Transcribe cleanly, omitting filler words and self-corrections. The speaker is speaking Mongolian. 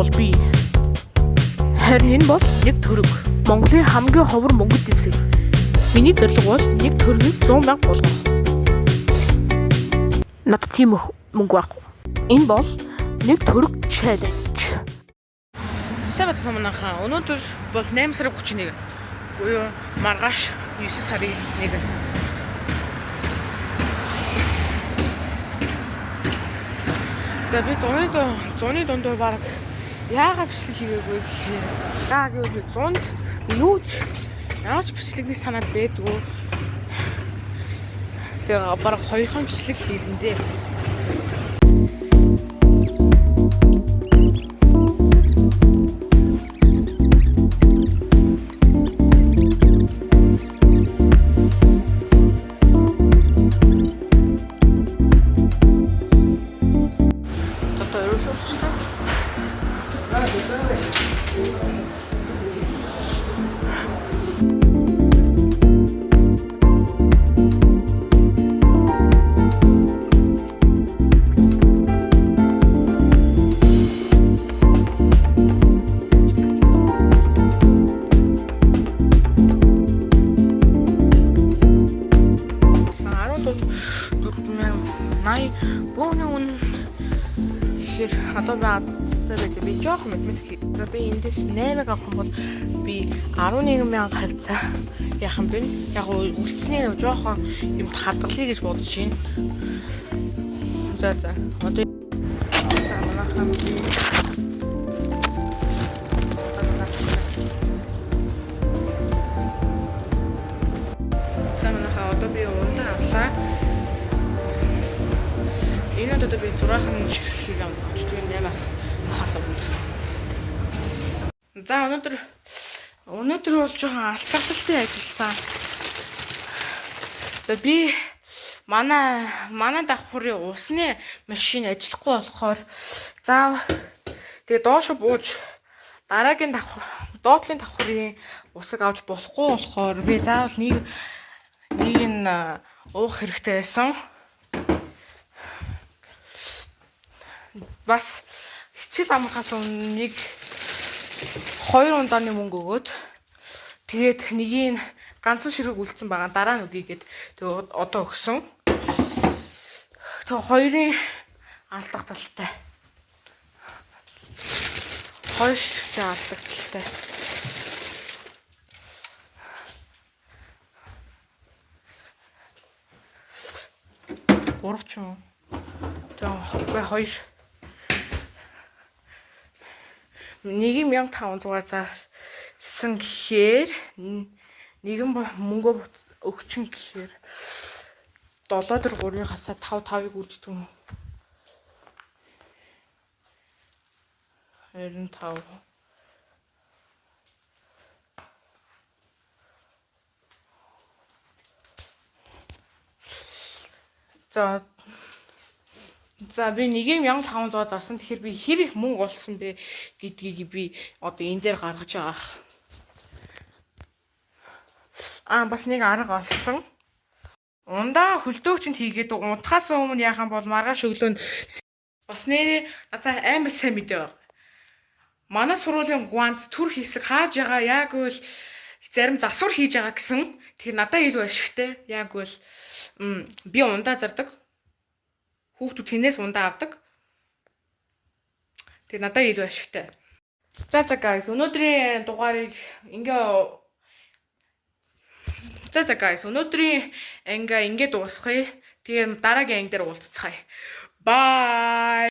бол би. Харин энэ бол нэг төгрөг. Монголын хамгийн ховор мөнгөд дэвсэг. Миний зорилго бол нэг төгрөгийг 100,000 болгох. Надад тийм мөнгө байхгүй. Энэ бол нэг төгрөг challenge. Сайн бацхан манайхаа. Өнөөдөр бол 8 сарын 31. Буюу маргааш 9 сарын 1. За би 100-ны дундуур баг яагаад бичлэг хийгээгүй гэхээр яг юу 100-д юу ч ямар ч бичлэгний санаад байдгүй. Тэгээ баг 2хан бичлэг хийсэн дээ. Бөөний үн хэр одоо би жоох мэдмэд. За би эндээс 8-ыг авах юм бол би 11,000 хавцаа яах юм бэ? Яг үлдсэний жоохон юмд хадгалъя гэж бодож байна. За одоо манайхаа би одоо би ундаа авлаа. Энэ одоо би 6хан ширхгийг авч байгаа 8-аас хасаа бүгд. За өнөөдөр бол жоохон алтарталтай ажилласан. За би манай давхрын усны машин ажиллахгүй болохоор тэгээ доошо бууж дараагийн доотлын давхрын усыг авч болохгүй болохоор би заавал нэг нь уух хэрэгтэй байсан. Бас хичээл амрахаас өмнө 2 ундааны мөнгө өгөөд тэгээд нэгийг ганцхан ширхэг үлдсэн байгаа дараа нь өгье гэд тэгээд одоо өгсөн. Тэгээд хоёрын алдах талтай. Хоёр ширхэгтэй алдах талтай. Гурав ч юм уу. Тэгээд хоёр 1,500 зарсан гэхээр нэгэн мөнгө өгчин гэхээр 7-3-ыг хасаа 5-5-ыг үрждэг юм. 25. За би 1,500 зарсан. Тэгэхээр би хэр их мөнгө олсон бэ гэдгийг би одоо энэ дээр гаргаж байгаа. Бас нэг арга олсон. Ундаа хөлдөөгчөнд хийгээд унтахаас өмнө яахан бол маргааш өглөө бас нэрээ надад амар сайн мэдээ баг. Манай сургуулийн гуанц төр хийсэг хааж байгаа яг үл зарим засвар хийж байгаа гэсэн. Тэгэхээр надад илүү ашигтай. Яг үл би ундаа зардаг. Хүүхдүүд тэнээс ундаа авдаг. Тэгээ надад илүү ашигтай. За guys, өнөөдрийн дугаарыг ингээ дуусгая. Тэгээ дараагийн анги дээр уулзцгаая. Bye.